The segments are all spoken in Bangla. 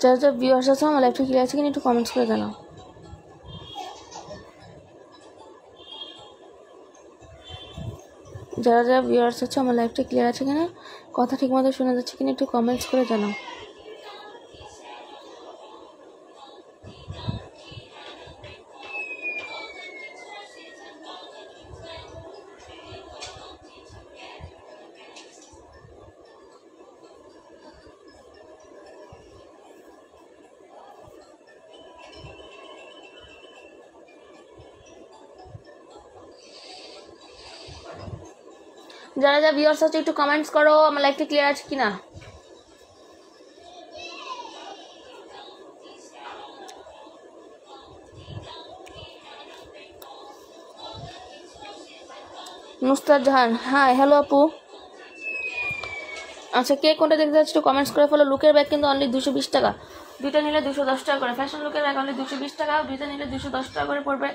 যারা যারা ভিউয়ার্স আছে আমার লাইভটা ক্লিয়ার আছে কিনা একটু কমেন্টস করে জানাও। যারা যারা ভিউয়ার্স আছে আমার লাইভটা ক্লিয়ার আছে কিনা, কথা ঠিকমতো শোনা যাচ্ছে কিনা একটু কমেন্টস করে জানাও। যারা যারা ভিউয়ার্স আছে একটু কমেন্টস করো আমার লাইভটা ক্লিয়ার আছে কিনা। নুসরাত জাহান, হাই, হ্যালো আপু। আচ্ছা, কে কোনটা দেখতে যাচ্ছে একটু কমেন্টস করে ফেলো। লুকের ব্যাগ কিন্তু অনলি 220 টাকা, দুইটা নিলে 210 টাকা করে। ফ্যাশন লুকের ব্যাগ অনলি 220 টাকা, দুইটা নিলে 210 টাকা করে পড়বে।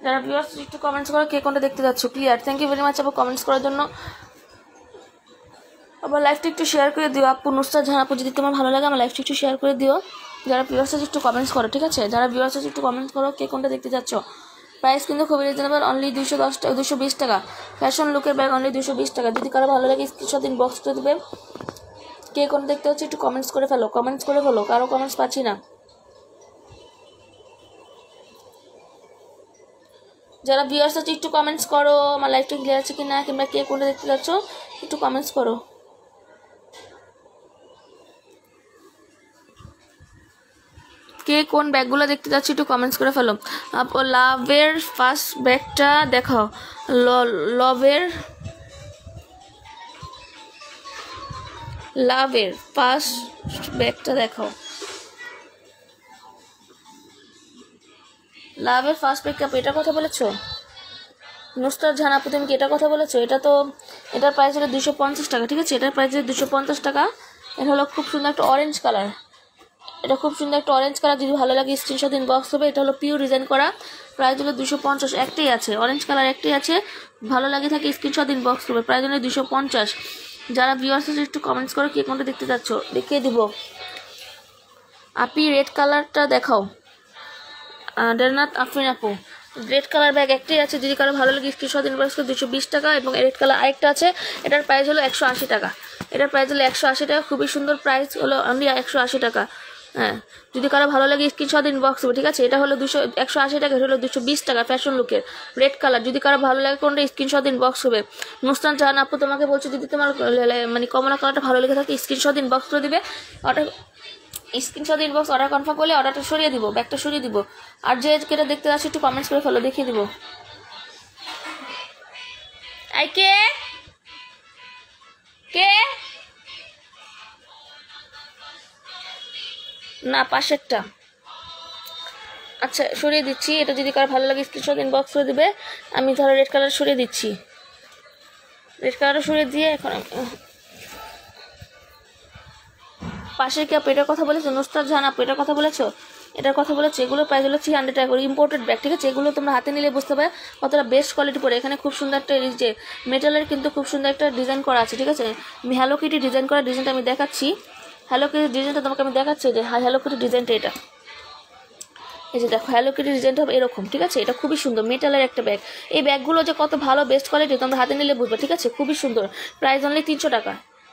যারা ভিউয়ার্স একটু কমেন্টস করো কে কোনটা দেখতে যাচ্ছ। Clear, thank you very much আপু কমেন্টস করার জন্য। আবার লাইভটা একটু শেয়ার করে দিও আপু। নুসরাত জাহান আপু, যদি তোমার ভালো লাগে আমার লাইভটা একটু শেয়ার করে দিও। যারা ভিউয়ার্স আছে একটু কমেন্টস করো, ঠিক আছে? যারা ভিউয়ার্স আছে একটু কমেন্টস করো কে কোনটা দেখতে যাচ্ছ। প্রাইস কিন্তু খুবই রিজনেবল, অনলি 220 টাকা। ফ্যাশন লুকের ব্যাগ অনলি 220 টাকা। যদি কারো ভালো লাগে স্ক্রিনশট ইনবক্স করে দেবে। কে কোন দেখতে হচ্ছে একটু কমেন্টস করে ফেলো, কমেন্টস করে ফেলো। কারো কমেন্টস পাচ্ছি না। যারা ভিউয়ার্স আছে একটু কমেন্টস করো আমার লাইভটা ক্লিয়ার আছে কিনা, কিংবা কে কোনটা দেখতে যাচ্ছ একটু কমেন্টস করো। কে কোন ব্যাগগুলো দেখতে যাচ্ছি একটু কমেন্টস করে ফেলো। লাভের ফার্স্ট ব্যাগটা দেখাও। লাভের ফার্স্ট ব্যাগটা দেখাও। লাভের ফার্স্ট ব্যাগ আপু এটার কথা বলেছো? নুসরাত জাহান আপু, তুমি কি এটার কথা বলেছো? এটা তো, এটার প্রাইস হলো 250 টাকা, ঠিক আছে? এটার প্রাইস হলো 250 টাকা। এটা হলো খুব সুন্দর একটা অরেঞ্জ কালার। এটা খুব সুন্দর একটা অরেঞ্জ কালার। যদি ভালো লাগে স্ক্রিনশট ইনবক্স হবে। এটা হলো পিওর ডিজাইন করা। প্রাইস হলো 250। একটাই আছে, অরেঞ্জ কালার একটাই আছে। ভালো লাগে থাকে স্ক্রিনশট ইনবক্স হবে। প্রাইস হলো 250। যারা ভিউয়ার্স আছে একটু কমেন্টস করো কে কোনটা দেখতে যাচ্ছ, দেখিয়ে দিব। আপি রেড কালারটা দেখাও। দেরনাথ আফরিন আপু, রেড কালার ব্যাগ একটাই আছে। যদি কারো ভালো লাগে স্ক্রিনশট ইনবক্স করে 220 টাকা। এবং রেড কালার আরেকটা আছে, এটার প্রাইস হলো 180 টাকা। এটার প্রাইস হলো 180 টাকা। খুবই সুন্দর, প্রাইস হলো অনলি 180 টাকা। হ্যাঁ, যদি কারো ভালো লাগে স্ক্রিনশট ইনবক্স হবে, ঠিক আছে? এটা হলো 180 টাকা, এটা হলো 220 টাকা। ফ্যাশন লুকের রেড কালার। যদি কারো ভালো লাগে কোনটা স্ক্রিনশট ইনবক্স হবে। নুসরাত জাহান আপু, তোমাকে বলছো যদি তোমার মানে কমলা কালারটা ভালো লেগে থাকে স্ক্রিনশট ইনবক্স করে দিবে। Order screenshot inbox order confirm করলে অর্ডারটা সরিয়ে দিব, ব্যাগটা সরিয়ে দিব। আর যে কেটা দেখতে আসছে একটু কমেন্টস করে ফেলো, দেখিয়ে দিব। কে কে না, পাশেরটা। আচ্ছা, সরিয়ে দিচ্ছি। এটা যদি কারো ভালো লাগে স্ক্রিনশট ইনবক্স করে দিবে। আমি ধরো রেড কালার সরিয়ে দিচ্ছি। রেড কালারটা সরিয়ে দিয়ে এখন পাশের কি আপু এটার কথা বলেছো? নুসরাত জাহান আপু এটার কথা বলেছো? এটার কথা বলেছে। এগুলো প্রাইস হলো 300 টাকা করে। ইম্পোর্টেড ব্যাগ, ঠিক আছে? এগুলো তোমরা হাতে নিলে বুঝতে পারবে কতটা বেস্ট কোয়ালিটি পড়ে। এখানে খুব সুন্দর একটা যে মেটালের কিন্তু খুব সুন্দর একটা ডিজাইন করা আছে, ঠিক আছে? আমি হ্যালো কিটি ডিজাইন করা ডিজাইনটা আমি দেখাচ্ছি। হ্যালো কিটি ডিজাইনটা তোমাকে আমি দেখাচ্ছি যে হ্যালো কিটি ডিজাইনটা এটা। এই যে দেখো, হ্যালো কিটি ডিজাইনটা হবে এরকম, ঠিক আছে? এটা খুবই সুন্দর মেটালের একটা ব্যাগ। এই ব্যাগগুলো যে কত ভালো বেস্ট কোয়ালিটি তোমরা হাতে নিলে বুঝবে, ঠিক আছে? খুবই সুন্দর। প্রাইস অনলি 300 টাকা।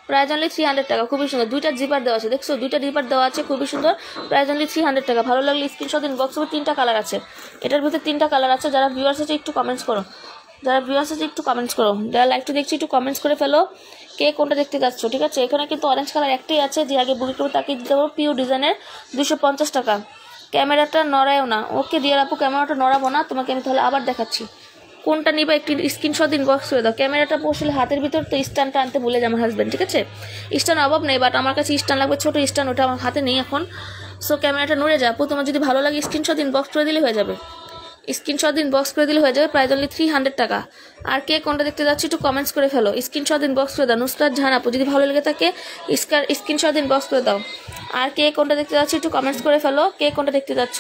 প্রাইস অনলি 300 টাকা। খুবই সুন্দর। দুইটা জিপার দেওয়া আছে, দেখছো? দুইটা জিপার দেওয়া আছে, খুবই সুন্দর। প্রাইস অনলি 300 টাকা। ভালো লাগলে স্ক্রিনশট ইনবক্স হবে। 3টা কালার আছে, এটার ভিতরে 3টা কালার আছে। যারা ভিউয়ার্স আছে একটু কমেন্টস করো। যারা ভিউয়ার্স আছে একটু কমেন্টস করো। যারা লাইভটা দেখছি একটু কমেন্টস করে ফেলো কে কোনটা দেখতে যাচ্ছ, ঠিক আছে? এখানে কিন্তু অরেঞ্জ কালার একটাই আছে। যে আগে বুকিং করবো তাকে দিতে পারবো পিওর ডিজাইনের 250 টাকা। ক্যামেরাটা নড়ায়ও না। ওকে ডিয়ার আপু, ক্যামেরাটা নড়াবো না। তোমাকে আমি তাহলে আবার দেখাচ্ছি কোনটা নিবা। একটি স্ক্রিনশট ইনবক্স করে দাও। ক্যামেরাটা বসলে হাতের ভিতর তো স্ট্যান্ডটা আনতে ভুলে যায় আমার হাজব্যান্ড, ঠিক আছে? স্ট্যান্ড অভাব নেই, বাট আমার কাছে স্ট্যান্ড লাগবে, ছোটো স্ট্যান্ড। ওটা আমার হাতে নেই এখন। সো ক্যামেরাটা নড়ে যায় আপু। তোমার যদি ভালো লাগে স্ক্রিনশট ইনবক্স করে দিলে হয়ে যাবে। স্ক্রিনশট ইনবক্স করে দিলে হয়ে যাবে। প্রাইস অনলি 300 টাকা। আর কে কোনটা দেখতে যাচ্ছি একটু কমেন্টস করে ফেলো। স্ক্রিনশট ইনবক্স করে দাও। নুসরাত জাহান আপু, যদি ভালো লেগে থাকে স্ক্রিনশট ইনবক্স করে দাও। আর কে কোনটা দেখতে যাচ্ছি একটু কমেন্টস করে ফেলো কে কোনটা দেখতে যাচ্ছ।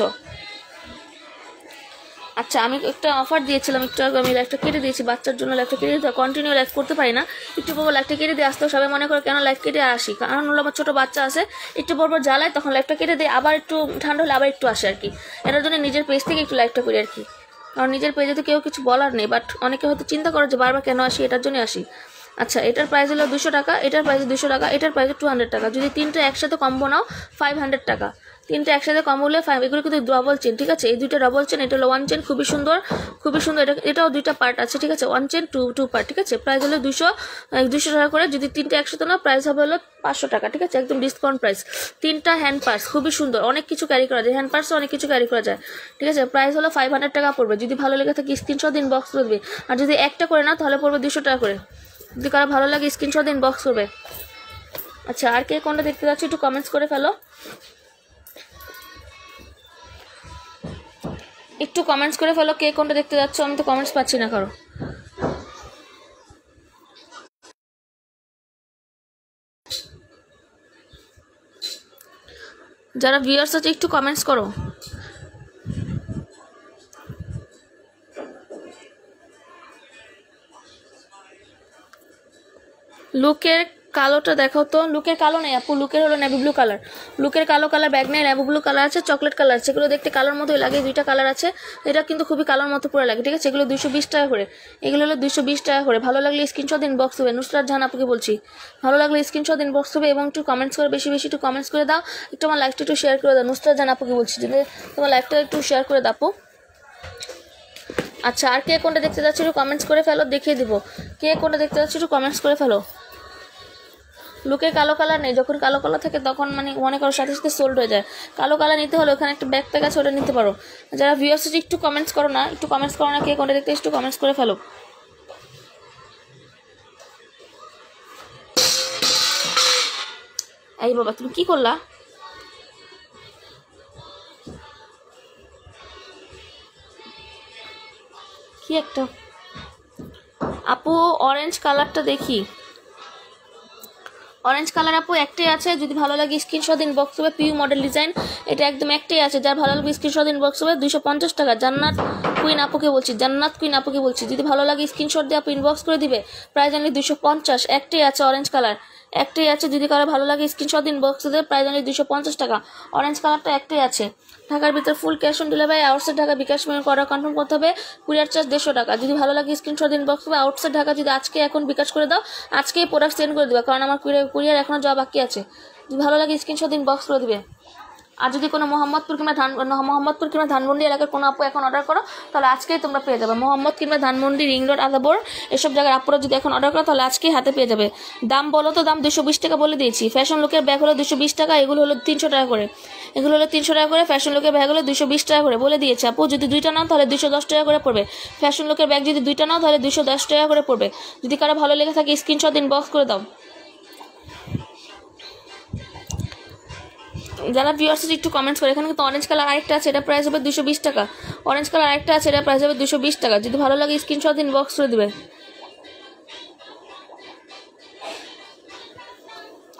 আচ্ছা, আমি একটা অফার দিয়েছিলাম একটু আগে, আমি লাইভটা কেটে দিয়েছি, বাচ্চার জন্য লাইভটা কেটে দিতে কন্টিনিউ লাইভ করতে পারি না, একটু পর লাইভটা কেটে দিয়ে আসতে সবাই মনে করে কেন লাইভ কেটে আসি, কারণ হলো আমার ছোটো বাচ্চা আছে, একটু পর জ্বালায়, তখন লাইভটা কেটে দিয়ে আবার একটু ঠান্ডা হলে আবার একটু আসে আর কি। এটার জন্য নিজের পেজ থেকে একটু লাইভটা করি আর কি, কারণ নিজের পেজে তো কেউ কিছু বলার নেই, বাট অনেকে হয়তো চিন্তা করে যে বারবার কেন আসি, এটার জন্য আসি। আচ্ছা, এটার প্রাইস হলো 200 টাকা, এটার প্রাইস 200 টাকা, এটার প্রাইস 200 টাকা। যদি তিনটে একসাথে কম্বো নাও 500 টাকা, তিনটে একসাথে কম্বো হলে 5। এগুলো কিন্তু ডবল চেন, ঠিক আছে, এই দুইটা ডবল চেন, এটা হলো 1 চেন, খুবই সুন্দর খুবই সুন্দর। এটাও দুইটা পার্ট আছে, ঠিক আছে, 1 চেন 2 পার্ট, ঠিক আছে। প্রাইস হলো 200 টাকা করে। যদি তিনটে একসাথে নাও প্রাইস হবে হলো 500 টাকা, ঠিক আছে, একদম ডিসকাউন্ট প্রাইস। তিনটা হ্যান্ড পার্স, খুবই সুন্দর, অনেক কিছু ক্যারি করা যায়, হ্যান্ড পার্সে অনেক কিছু ক্যারি করা যায়, ঠিক আছে। প্রাইস হলো 500 টাকা পড়বে। যদি ভালো লেগে থাকে স্ক্রিনশট ইনবক্স করবে, আর যদি একটা করে না তাহলে পড়বে 200 টাকা করে। যদি কারো ভালো লাগে স্ক্রিনশট ইনবক্স করবে। আচ্ছা, আর কে কোনটা দেখতে যাচ্ছে একটু কমেন্টস করে ফেলো, একটু কমেন্টস করে ফেলো কে কোনটা দেখতে যাচ্ছ, আমি তো কমেন্টস পাচ্ছি না কারো। যারা ভিউয়ার্স আছে একটু কমেন্টস করো। লুকের কালোটা দেখো তো, লুকের কালো নেই আপু, লুকের হলো নেভি ব্লু কালার, লুকের কালো কালার ব্যাগ নেই, নেভি ব্লু কালার আছে, চকলেট কালার আছে, এগুলো দেখতে কালোর মতোই লাগে, দুইটা কালার আছে, এটা কিন্তু খুবই কালোর মতো পুরো লাগে, ঠিক আছে। এগুলো 220 টাকা করে, এগুলো হলো 220 টাকা করে। ভালো লাগলে স্ক্রিনশট ইনবক্স হবে, নুসরাত জাহান আপুকে বলছি, ভালো লাগলে স্ক্রিনশট ইনবক্স হবে এবং একটু কমেন্টস করে, বেশি বেশি একটু কমেন্টস করে দাও, একটু আমার লাইভটা একটু শেয়ার করে দাও, নুসরাত জাহান আপুকে বলছি যে তোমার লাইভটা একটু শেয়ার করে দাও আপু। আচ্ছা, আর কে কোনটা দেখতে যাচ্ছে একটু কমেন্টস করে ফেলো, দেখিয়ে দিব কে কোনটা দেখতে যাচ্ছে একটু কমেন্টস করে ফেলো। লুকের কালো কালার নেই, যখন কালো কালার থাকে তখন মানে মনে করো সাথে সাথে সোল্ড হয়ে যায়। কালো কালার নিতে হলে ওখানে একটা ব্যাকপ্যাক আছে, ওটা নিতে পারো। যারা ভিউয়ার্স আছে একটু কমেন্টস করো না, একটু কমেন্টস করো না, কে কোনটা দেখতে একটু কমেন্টস করে ফেলো। এই বাবা, তুমি কি করলা? কি একটা আপু অরেঞ্জ কালারটা দেখি, অরেঞ্জ কালার আপু একটাই আছে, যদি ভালো লাগে স্ক্রিনশট ইনবক্স হবে, পিউ মডেল ডিজাইন, এটা একদম একটাই আছে, যার ভালো লাগে স্ক্রিনশট ইনবক্স হবে। 250 টাকা। জান্নাত কুইন আপুকে বলছি, জান্নাত কুইন আপুকে বলছি, যদি ভালো লাগে স্ক্রিনশট দিয়ে আপু ইনবক্স করে দিবে। প্রাইস অনলি 250, একটাই আছে অরেঞ্জ কালার, একটাই আছে, যদি কারো ভালো লাগে স্ক্রিনশট ইনবক্স দেবে। প্রাইস অনলি 250 টাকা, অরেঞ্জ কালারটা একটাই আছে। ঢাকার ভিতরে full cash on delivery, outside Dhaka bKash payment order confirm করতে হবে, কুরিয়ার চার্জ 150 টাকা। যদি ভালো লাগে স্ক্রিনশট ইনবক্স হবে। আউটসাইড ঢাকা যদি আজকে এখন বিকাশ করে দাও, আজকেই প্রোডাক্ট সেন্ড করে দেবে, কারণ আমার কুরিয়ার এখনো যাওয়া বাকি আছে। যদি ভালো লাগে স্ক্রিনশট ইনবক্স করে দিবে। আর যদি কোনো মোহাম্মদপুর কিংবা ধানমন্ডি এলাকার কোনো আপু এখন অর্ডার করো, তাহলে আজকেই তোমরা পেয়ে যাবে। মোহাম্মদ কিংবা ধানমন্ডি, রিং রোড, আদাবর, এসব জায়গার আপুরা যদি এখন অর্ডার করো তাহলে আজকেই হাতে পেয়ে যাবে। দাম বলো তো, দাম 220 টাকা বলে দিয়েছি। ফ্যাশন লুকের ব্যাগ হলো 220 টাকা, এগুলো হলো 300 টাকা করে, এগুলো হলো 300 টাকা করে। ফ্যাশন লুকের ব্যাগ হলো 220 টাকা করে বলে দিয়েছে আপু। যদি দুইটা নাও তাহলে 210 টাকা করে পড়বে। ফ্যাশন লুকের ব্যাগ যদি দুইটা নাও তাহলে 210 টাকা করে পড়বে। যদি কারো ভালো লেগে থাকে স্ক্রিনশট ইনবক্স করে দাও। যারা ভিউয়ার্স একটু কমেন্টস করে। এখানে কিন্তু অরেঞ্জ কালার আরেকটা আছে, এটা প্রাইস হবে 220 টাকা। অরেঞ্জ কালার আরেকটা আছে, এটা প্রাইস হবে 220 টাকা। যদি ভালো লাগে স্ক্রিনশট ইনবক্স করে দিবে।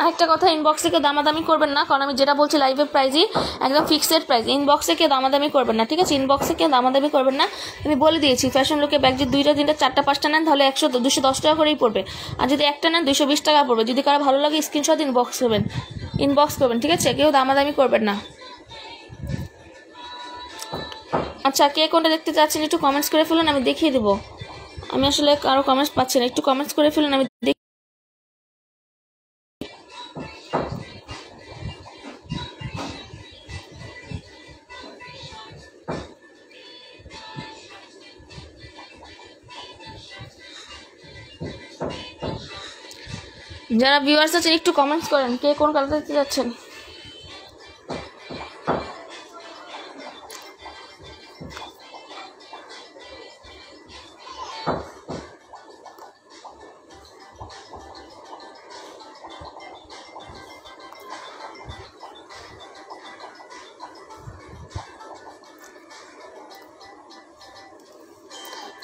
আরেকটা কথা, ইনবক্সে কেউ দামাদামি করবেন না, কারণ আমি যেটা বলছি লাইভের প্রাইসই একদম ফিক্সড প্রাইস। ইনবক্সে কেউ দামাদামি করবেন না, ঠিক আছে, ইনবক্সে কেউ দামাদামি করবেন না, আমি বলে দিয়েছি। ফ্যাশন লুকের ব্যাগ যদি 2টা 3টা 4টা 5টা নেন তাহলে 210 টাকা করেই পড়বে, আর যদি একটা নেন 220 টাকা পড়বে। যদি কারো ভালো লাগে স্ক্রিনশট ইনবক্স করবেন, ঠিক আছে, কেউ দামাদামি করবেন না। আচ্ছা, কে কোনটা দেখতে চাচ্ছেন একটু কমেন্টস করে ফেলুন, আমি দেখিয়ে দেবো। আমি আসলে কারো কমেন্টস পাচ্ছি না, একটু কমেন্টস করে ফেলুন, আমি যারা ভিউয়ার্স আছেন একটু কমেন্টস করেন কে কোন কালার দেখতে যাচ্ছেন।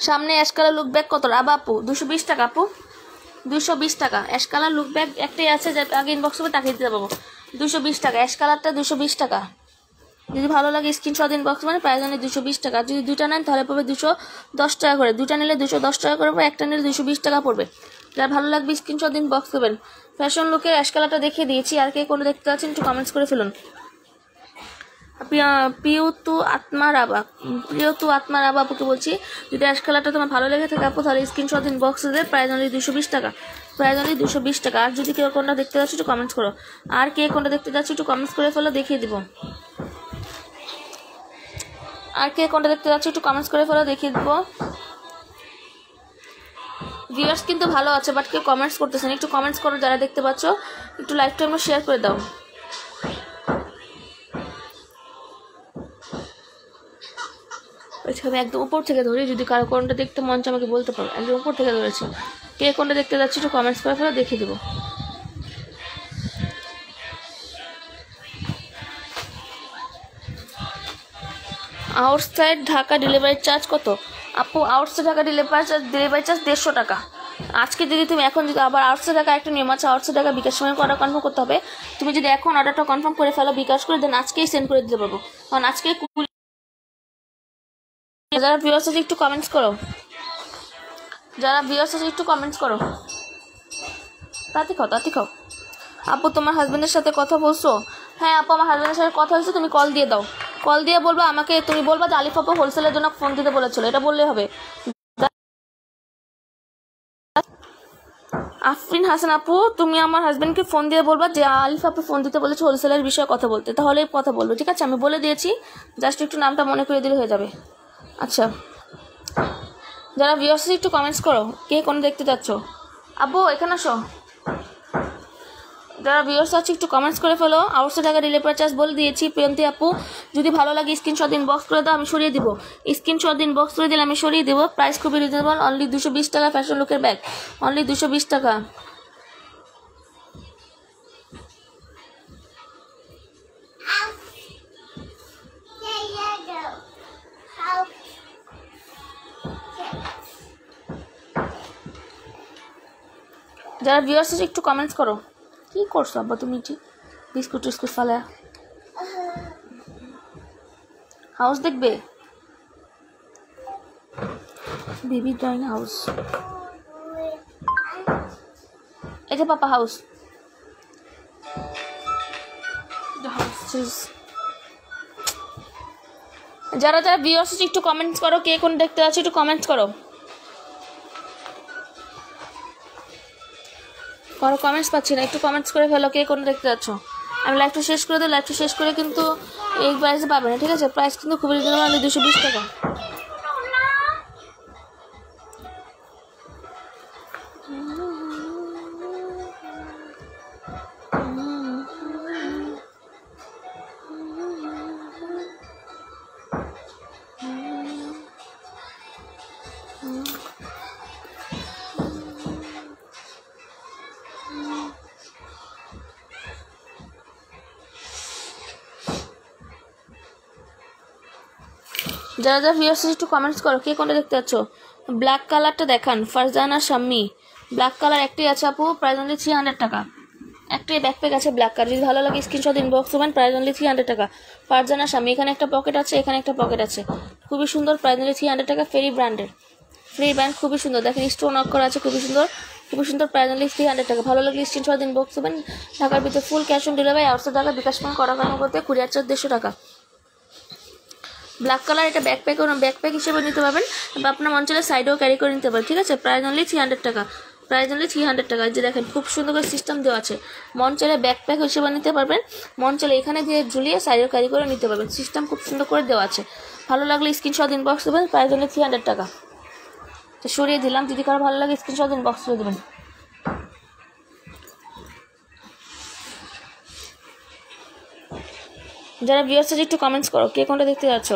সামনে অ্যাশ কালার লুক ব্যাগ কত আপু? 220 টাকা আপু, 220 টাকা। অ্যাশ কালার লুক ব্যাগ একটাই আছে, যে আগে ইনবক্স হবে তাকে দিতে পারবো। 220 টাকা অ্যাশ কালারটা, 220 টাকা। যদি ভালো লাগে স্ক্রিনশট দিন বক্স মানে প্রাইস অনলি 220 টাকা। যদি দুইটা নেন তাহলে পড়বে 210 টাকা করে, দুইটা নিলে 210 টাকা করে, একটা নিলে 220 টাকা পড়বে। যার ভালো লাগবে স্ক্রিনশট দিন বক্স দেবেন। ফ্যাশন লুকের অ্যাশ কালারটা দেখিয়ে দিয়েছি, আর কে কোনো দেখতে পাচ্ছেন একটু কমেন্টস করে ফেলুন। প্রিয়তু আত্মার আবা আপুকে বলছি, যদি অ্যাশ কালারটা তোমার ভালো লেগে থাকে আপু তাহলে স্ক্রিনশট দিন বক্স দেবে, প্রাইস অনলি 220 টাকা, প্রাইস অনলি 220 টাকা। আর যদি কেউ কোনটা দেখতে যাচ্ছ একটু কমেন্টস করো, আর কে কোনটা দেখতে যাচ্ছ একটু কমেন্টস করে ফেলো, দেখিয়ে দিব। আর কে কোনটা দেখতে যাচ্ছ একটু কমেন্টস করে ফেলো, দেখিয়ে দিব। ভিউয়ার্স কিন্তু ভালো আছে, বাট কেউ কমেন্টস করতেছেন, একটু কমেন্টস করো যারা দেখতে পাচ্ছ, একটু লাইভটা আমরা শেয়ার করে দাও। আমি একদম উপর থেকে ধরি, যদি কারো কোনটা দেখতে মন চায় আমাকে বলতে পারো, একদম উপর থেকে ধরেছি। কে কোনটা দেখতে যাচ্ছি একটু কমেন্টস করে ফেলো, দেখিয়ে দেবো। আউটসাইড ঢাকা ডেলিভারি চার্জ কত আপু? আউটসাইড ঢাকা ডেলিভারি চার্জ 150 টাকা। আজকে যদি তুমি এখন যদি আবার 800 টাকা একটা নিয়ম আছে, 800 টাকা বিকাশ সময় অর্ডার কনফার্ম করতে হবে। তুমি যদি এখন অর্ডারটা কনফার্ম করে ফেলো বিকাশ করে, দেন আজকেই সেন্ড করে দিতে পারবো, কারণ আজকে যারা ভিউয়ার্স আছে একটু কমেন্টস করো, যারা ভিউয়ার্স আছে একটু কমেন্টস করো। তাতে খাও। আপু তোমার হাজবেন্ডের সাথে কথা বলছো? হ্যাঁ আপু আমার হাজবেন্ডের সাথে কথা হয়েছে, তুমি কল দিয়ে দাও, কল দিয়ে বলবা আমাকে, তুমি বলবা যে আলিফ আপু হোলসেলের জন্য ফোন দিতে বলেছিল, এটা বললেই হবে। আফরিন হাসান আপু তুমি আমার হাজবেন্ডকে ফোন দিয়ে বলবা যে আলিফ আপু ফোন দিতে বলেছে হোলসেলের বিষয়ে কথা বলতে, তাহলেই কথা বলবো, ঠিক আছে? আমি বলে দিয়েছি, জাস্ট একটু নামটা মনে করে দিলে হয়ে যাবে। আচ্ছা, যারা ভিউয়ার্স একটু কমেন্টস করো, কে কোন দেখতে যাচ্ছ? আব্বু এখানে আসো। যারা ভিউয়ার্স আছে একটু কমেন্টস করে ফেলো। আউটসাইড টাকা ডেলিভারি চার্জ বলে দিয়েছি। প্রিয়ন্তি আপু যদি ভালো লাগে স্ক্রিনশট দিন বক্স করে দাও, আমি সরিয়ে দিব। স্ক্রিনশট দিন বক্স করে দিলে আমি সরিয়ে দিব। প্রাইস খুবই রিজনেবল, অনলি 220 টাকা। ফ্যাশন লুকের ব্যাগ অনলি 220 টাকা। যারা ভিউয়ার্স আছে একটু কমেন্টস করো। কি করছো আব্বা তুমি? বিস্কুট টিস্কুট ফালে হাউস দেখবে? বেবি ড্রয়িং হাউস, এই যে পাপা হাউস। যারা যারা ভিউয়ার্স আছে একটু কমেন্টস করো, কে কোন দেখতে আছে একটু কমেন্টস করো। কমেন্টস পাচ্ছি না, একটু কমেন্টস করে ফেলো কে কোন দেখতে যাচ্ছ। আমি লাইভটা শেষ করে দিই, লাইভটা শেষ করে কিন্তু এই প্রাইসে পাবে না, ঠিক আছে? প্রাইস কিন্তু খুবই রিজনেবল, 220 টাকা। যারা যারা ভিউয়ার্স একটু কমেন্টস করো, কে কোনটা দেখতে যাচ্ছ। ব্ল্যাক কালারটা দেখান, ফারজানা শাম্মী। ব্ল্যাক কালার একটাই আছে আপু, প্রাইস অনলি 300 টাকা। একটাই ব্যাকপ্যাক আছে ব্ল্যাক কালার, যদি ভালো লাগে স্ক্রিনশট ইনবক্স করবেন, প্রাইস অনলি 300 টাকা। ফারজানা শাম্মী, এখানে একটা পকেট আছে, এখানে একটা পকেট আছে, খুবই সুন্দর, প্রাইস অনলি 300 টাকা। ফেরি ব্র্যান্ডের, ফ্রি ব্র্যান্ড, খুবই সুন্দর, দেখেন স্টোন ওয়ার্ক করা আছে, খুবই সুন্দর, প্রাইস অনলি 300 টাকা। ভালো লাগলে স্ক্রিনশট ইনবক্স করবেন। ঢাকার ভিতরে ফুল ক্যাশ অন ডেলিভারি, 800 টাকা বিকাশ পেমেন্ট করা করতে, কুরিয়ার চার্জ 150 টাকা। ব্ল্যাক কালার, এটা ব্যাকপ্যাক হিসেবে নিতে পারবেন, বা আপনার অঞ্চলের সাইডেও ক্যারি করে নিতে পারেন, ঠিক আছে? প্রাইস অনলি 300 টাকা, প্রাইস অনলি 300 টাকা। যে দেখেন খুব সুন্দর করে সিস্টেম দেওয়া আছে, মন চলে ব্যাকপ্যাক হিসেবে নিতে পারবেন, মন চলে এখানে দিয়ে ঝুলিয়ে সাইডেও ক্যারি করে নিতে পারবেন, সিস্টেম খুব সুন্দর করে দেওয়া আছে। ভালো লাগলে স্ক্রিনশট ইনবক্স দেবেন, প্রাইস অনলি 300 টাকা। তো সরিয়ে দিলাম, যদি কারো ভালো লাগে স্ক্রিনশট ইনবক্স করে দেবেন। যারা ভিউয়ার্স আছে একটু কমেন্টস করো, কে কোনটা দেখতে যাচ্ছ।